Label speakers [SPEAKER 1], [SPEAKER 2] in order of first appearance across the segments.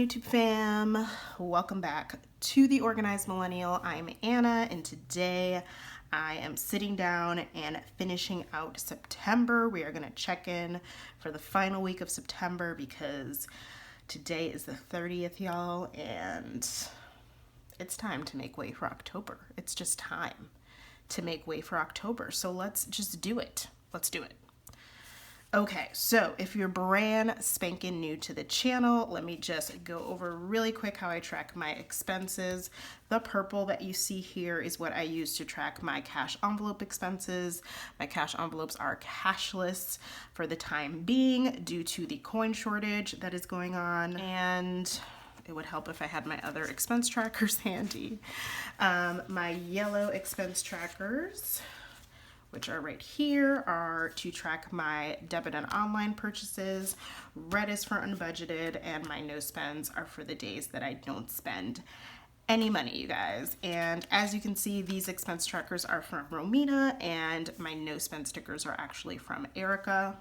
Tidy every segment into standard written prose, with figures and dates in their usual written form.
[SPEAKER 1] YouTube fam? Welcome back to The Organized Millennial. I'm Anna, and today I am sitting down and finishing out September. We are going to check in for the final week of September because today is the 30th, y'all, and it's time to make way for October. It's just time to make way for October. So let's just do it. Let's do it. Okay, so if you're brand spanking new to the channel, let me just go over really quick how I track my expenses. The purple that you see here is what I use to track my cash envelope expenses. My cash envelopes are cashless for the time being due to the coin shortage that is going on, and it would help if I had my other expense trackers handy. My yellow expense trackers, which are right here, are to track my debit and online purchases. Red is for unbudgeted, and my no spends are for the days that I don't spend any money, you guys. And as you can see, these expense trackers are from Romina, and my no spend stickers are actually from Erica.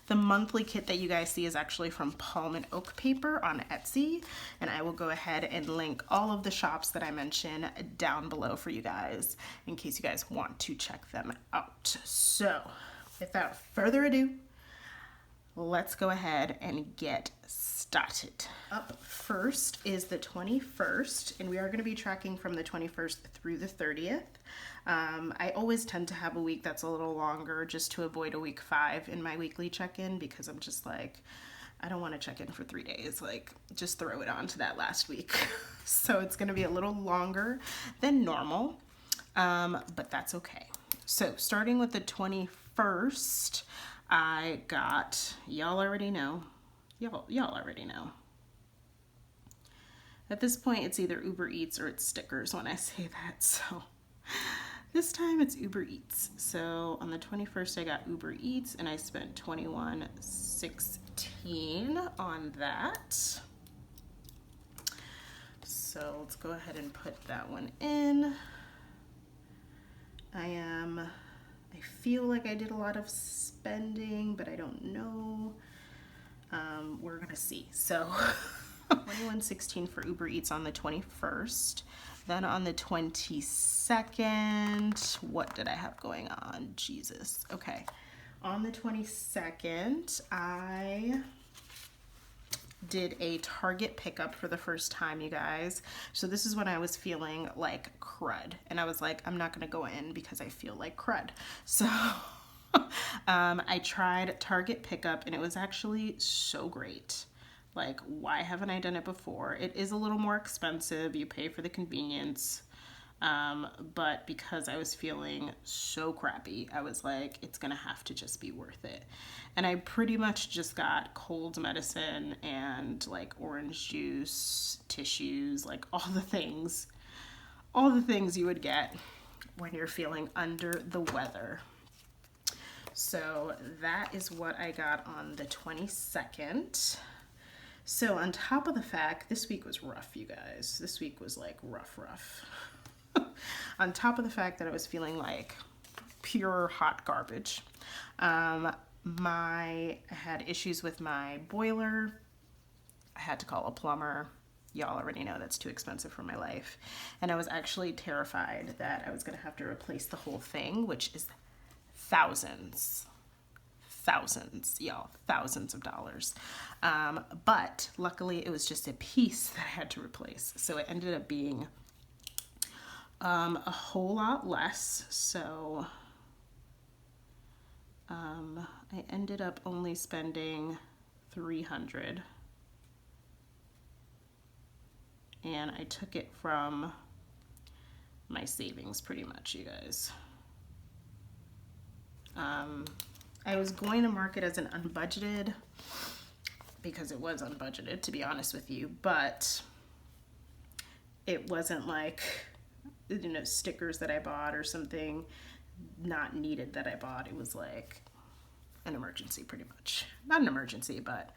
[SPEAKER 1] The monthly kit that you guys see is actually from Plum Paper on Etsy, and I will go ahead and link all of the shops that I mention down below for you guys in case you guys want to check them out. So without further ado, let's go ahead and get started. Up first is the 21st, and we are going to be tracking from the 21st through the 30th. I always tend to have a week that's a little longer just to avoid a week 5 in my weekly check-in because I'm just like, I don't want to check in for 3 days. Like, just throw it on to that last week. So it's going to be a little longer than normal, but that's okay. So starting with the 21st, I got, y'all already know. At this point, it's either Uber Eats or it's stickers when I say that, so this time it's Uber Eats. So on the 21st, I got Uber Eats, and I spent $21.16 on that. So let's go ahead and put that one in. I feel like I did a lot of spending, but I don't know. We're gonna see. So $21.16 for Uber Eats on the 21st. Then on the 22nd, what did I have going on? Jesus. Okay. On the 22nd, I did a Target pickup for the first time, you guys. So this is when I was feeling like crud. And I was like, I'm not going to go in because I feel like crud. So I tried Target pickup, and it was actually so great. Like, why haven't I done it before? It is a little more expensive. You pay for the convenience. But because I was feeling so crappy, I was like, it's going to have to just be worth it. And I pretty much just got cold medicine and like orange juice, tissues, like all the things you would get when you're feeling under the weather. So that is what I got on the 22nd. So on top of the fact, this week was rough, you guys. This week was like rough. On top of the fact that I was feeling like pure hot garbage, I had issues with my boiler. I had to call a plumber. Y'all already know that's too expensive for my life. And I was actually terrified that I was going to have to replace the whole thing, which is thousands, y'all, thousands of dollars. But luckily it was just a piece that I had to replace. So it ended up being a whole lot less. So I ended up only spending $300, and I took it from my savings pretty much, you guys. I was going to mark it as an unbudgeted because it was unbudgeted, to be honest with you, but it wasn't like, you know, stickers that I bought or something not needed that I bought. It was like an emergency, pretty much. Not an emergency, but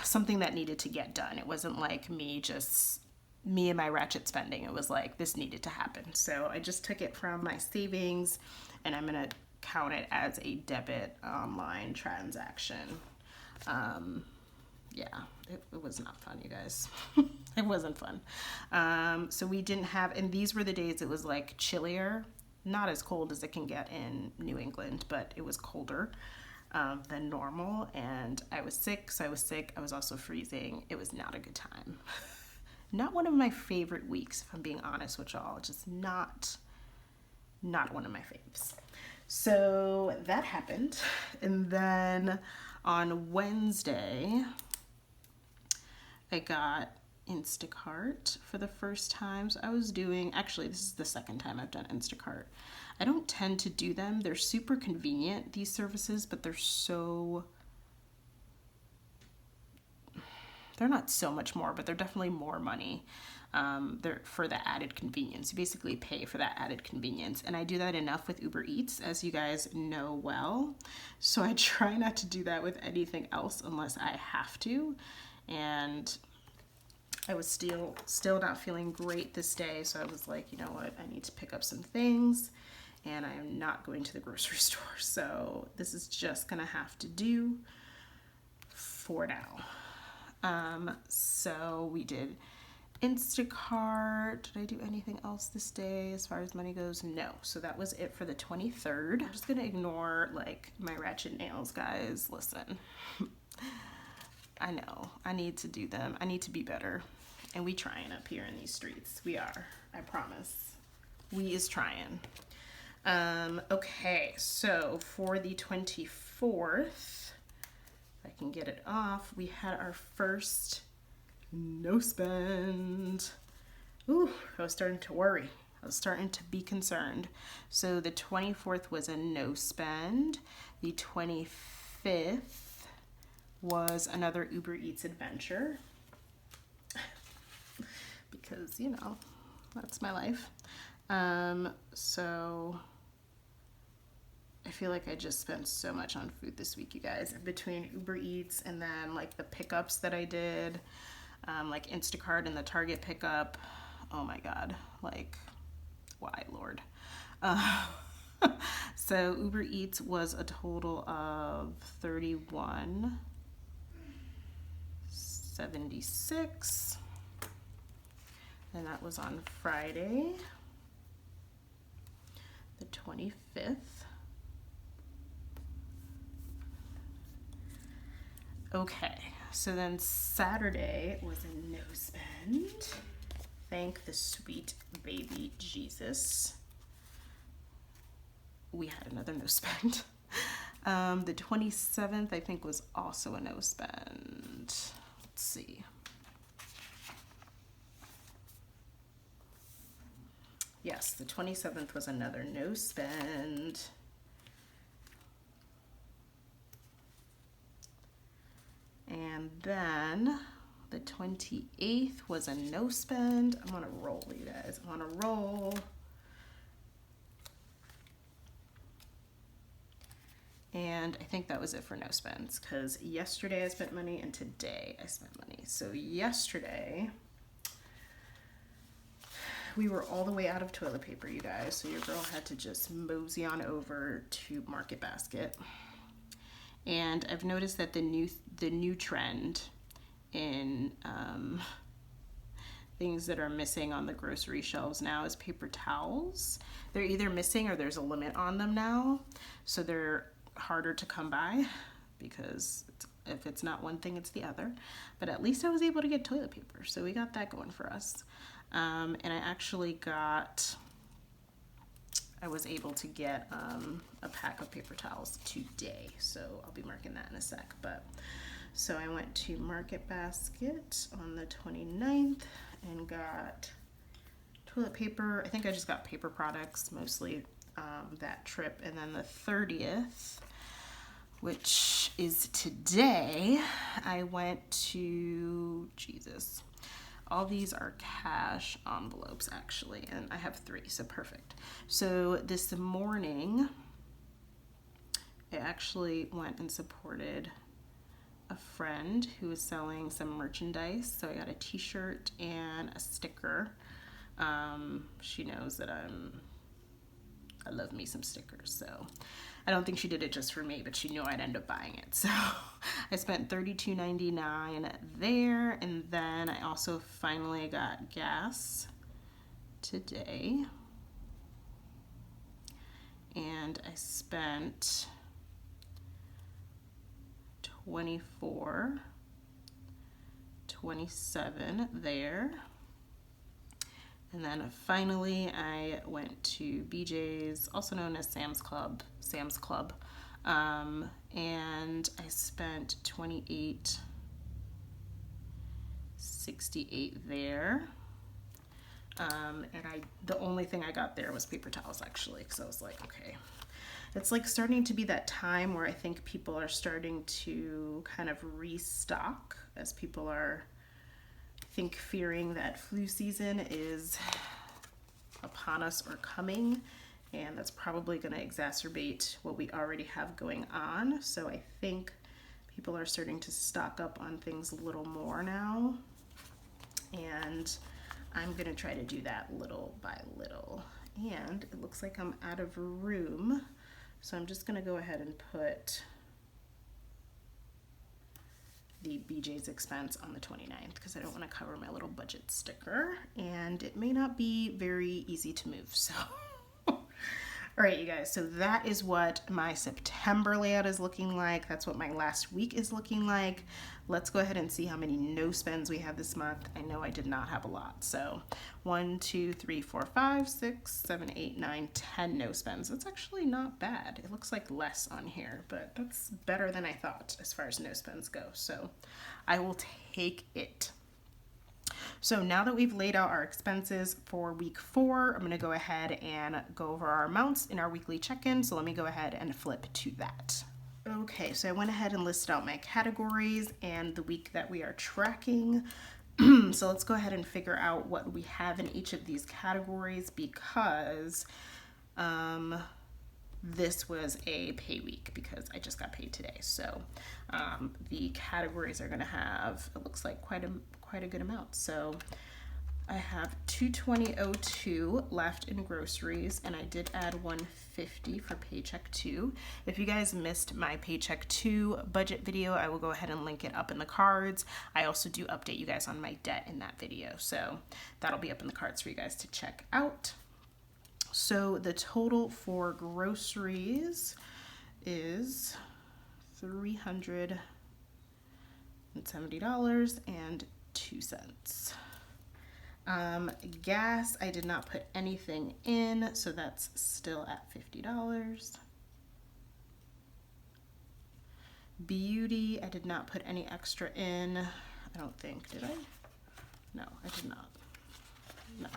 [SPEAKER 1] something that needed to get done. It wasn't like me and my ratchet spending. It was like, this needed to happen. So I just took it from my savings, and I'm going to count it as a debit online transaction. yeah, it was not fun, you guys. It wasn't fun. So we didn't have, and these were the days it was like chillier, not as cold as it can get in New England, but it was colder than normal. And I was sick, so I was sick. I was also freezing. It was not a good time. Not one of my favorite weeks, if I'm being honest with y'all. Just not one of my faves. So that happened. And then on Wednesday, I got Instacart for the first time. So I was doing, actually, this is the second time I've done Instacart. I don't tend to do them. They're super convenient, these services, but they're not so much more, but they're definitely more money. They're for the added convenience. You basically pay for that added convenience. And I do that enough with Uber Eats, as you guys know well. So I try not to do that with anything else unless I have to. And I was still not feeling great this day. So I was like, you know what? I need to pick up some things. And I am not going to the grocery store. So this is just going to have to do for now. So we did Instacart. Did I do anything else this day as far as money goes? No. So that was it for the 23rd. I'm just gonna ignore like my ratchet nails, guys. Listen, I know I need to do them. I need to be better. And we trying up here in these streets. We are, I promise. We is trying. Okay, so for the 24th, I can get it off, we had our first no spend. Ooh, I was starting to worry. I was starting to be concerned. So the 24th was a no spend. The 25th was another Uber Eats adventure. Because, you know, that's my life. So I feel like I just spent so much on food this week, you guys, between Uber Eats and then like the pickups that I did, like Instacart and the Target pickup. Oh my God, like, why, Lord? So Uber Eats was a total of $31.76, and that was on Friday, the 25th. Okay, so then Saturday was a no spend. Thank the sweet baby Jesus. We had another no spend. The 27th, I think, was also a no spend. Let's see. Yes, the 27th was another no spend. And then the 28th was a no spend. I'm on a roll, you guys. I'm on a roll. And I think that was it for no spends, because yesterday I spent money and today I spent money. So yesterday we were all the way out of toilet paper, you guys. So your girl had to just mosey on over to Market Basket. And I've noticed that the new trend in things that are missing on the grocery shelves now is paper towels. They're either missing or there's a limit on them now. So they're harder to come by because if it's not one thing, it's the other. But at least I was able to get toilet paper. So we got that going for us. And I was able to get a pack of paper towels today, so I'll be marking that in a sec. But so I went to Market Basket on the 29th and got toilet paper. I think I just got paper products mostly that trip. And then the 30th, which is today, I went to, Jesus, all these are cash envelopes actually, and I have 3, so perfect. So this morning, I actually went and supported a friend who was selling some merchandise. So I got a t-shirt and a sticker. She knows that I love me some stickers. So I don't think she did it just for me, but she knew I'd end up buying it. So I spent $32.99 there. And then I also finally got gas today. And I spent $24.27 there. And then finally I went to BJ's, also known as Sam's Club, and I spent $28.68 there. And the only thing I got there was paper towels, actually, because I was like, okay. It's like starting to be that time where I think people are starting to kind of restock, as people are, I think, fearing that flu season is upon us or coming, and that's probably going to exacerbate what we already have going on. So I think people are starting to stock up on things a little more now, and I'm gonna try to do that little by little. And it looks like I'm out of room, so I'm just gonna go ahead and put the BJ's expense on the 29th because I don't want to cover my little budget sticker, and it may not be very easy to move. So all right, you guys, so that is what my September layout is looking like. That's what my last week is looking like. Let's go ahead and see how many no spends we have this month. I know I did not have a lot. So 1, 2, 3, 4, 5, 6, 7, 8, 9, 10 no spends. That's actually not bad. It looks like less on here, but that's better than I thought as far as no spends go. So I will take it. So now that we've laid out our expenses for week 4, I'm going to go ahead and go over our amounts in our weekly check-in. So let me go ahead and flip to that. Okay, so I went ahead and listed out my categories and the week that we are tracking. So let's go ahead and figure out what we have in each of these categories, because this was a pay week because I just got paid today. So the categories are going to have, it looks like quite a good amount. So I have $220.02 left in groceries, and I did add $150 for paycheck 2. If you guys missed my paycheck 2 budget video, I will go ahead and link it up in the cards. I also do update you guys on my debt in that video, so that'll be up in the cards for you guys to check out. So the total for groceries is $370.02. Gas, I did not put anything in, so that's still at $50. Beauty, I did not put any extra in. I don't think, did I? No, I did not. No.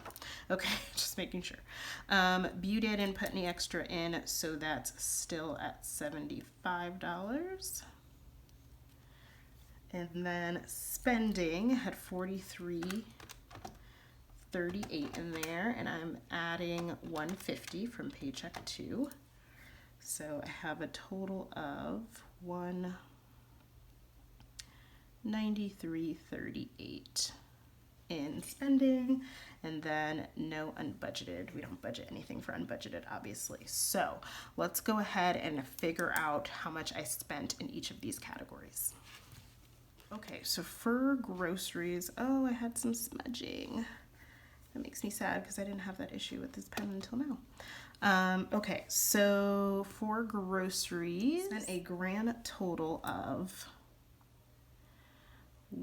[SPEAKER 1] Okay, just making sure. Beauty, I didn't put any extra in, so that's still at $75. And then spending had $43.38 in there, and I'm adding $150 from paycheck 2. So I have a total of $193.38 in spending, and then no unbudgeted. We don't budget anything for unbudgeted, obviously. So let's go ahead and figure out how much I spent in each of these categories. Okay, so for groceries, oh, I had some smudging. That makes me sad because I didn't have that issue with this pen until now. Okay, so for groceries, I spent a grand total of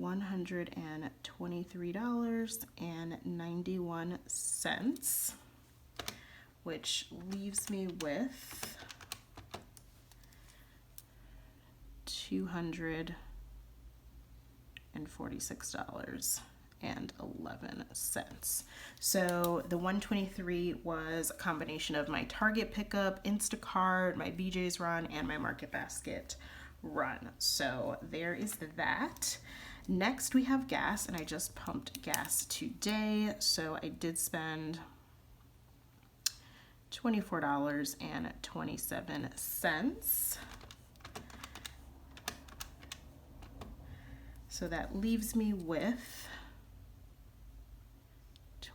[SPEAKER 1] $123.91, which leaves me with $246.11. So the 123 was a combination of my Target pickup, Instacart, my BJ's run, and my Market Basket run. So there is that. Next we have gas, and I just pumped gas today, so I did spend $24.27. So that leaves me with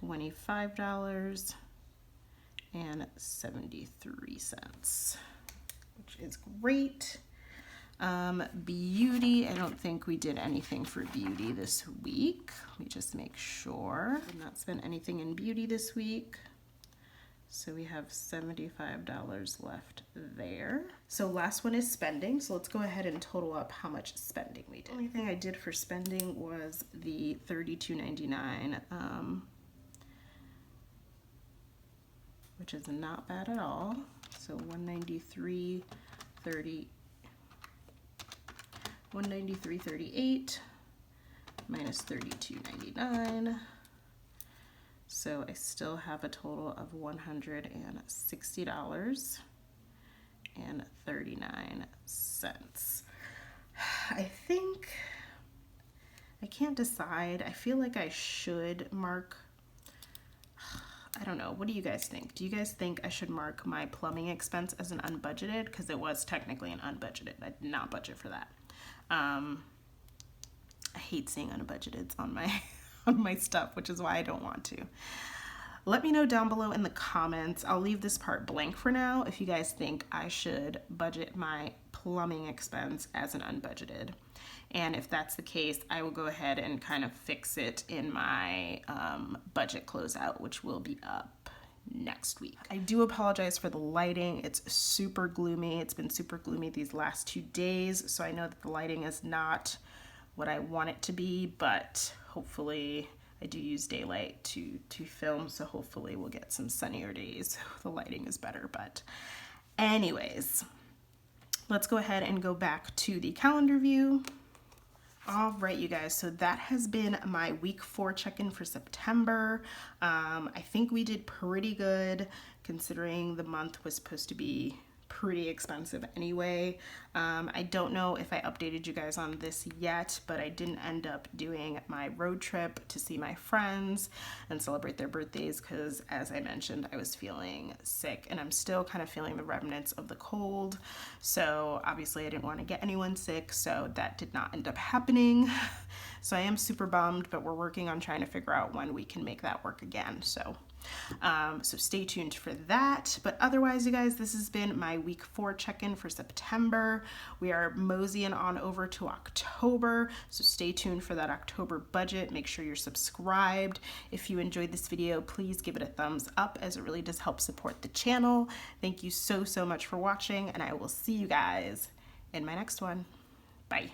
[SPEAKER 1] $25.80 which is great. Beauty, I don't think we did anything for beauty this week. Let me just make sure. Did not spend anything in beauty this week. So we have $75 left there. So last one is spending. So let's go ahead and total up how much spending we did. The only thing I did for spending was the $32.99, which is not bad at all. So $193.38 minus $32.99. So I still have a total of $160.39. I think, I can't decide. I feel like I should mark, I don't know. What do you guys think? Do you guys think I should mark my plumbing expense as an unbudgeted? Because it was technically an unbudgeted. I did not budget for that. I hate seeing unbudgeteds on my on my stuff, which is why I don't want to. Let me know down below in the comments. I'll leave this part blank for now if you guys think I should budget my plumbing expense as an unbudgeted. And if that's the case, I will go ahead and kind of fix it in my budget closeout, which will be up next week. I do apologize for the lighting. It's super gloomy. It's been super gloomy these last 2 days, so I know that the lighting is not what I want it to be, but hopefully I do use daylight to film, so hopefully we'll get some sunnier days. The lighting is better, but anyways, let's go ahead and go back to the calendar view. All right, you guys, so that has been my week 4 check-in for September. I think we did pretty good considering the month was supposed to be pretty expensive anyway. I don't know if I updated you guys on this yet, but I didn't end up doing my road trip to see my friends and celebrate their birthdays because, as I mentioned, I was feeling sick and I'm still kind of feeling the remnants of the cold. So obviously I didn't want to get anyone sick, so that did not end up happening. So I am super bummed, but we're working on trying to figure out when we can make that work again. So stay tuned for that. But otherwise, you guys, this has been my week 4 check-in for September. We are moseying on over to October, so stay tuned for that October budget. Make sure you're subscribed. If you enjoyed this video, please give it a thumbs up, as it really does help support the channel. Thank you so much for watching, and I will see you guys in my next one. Bye.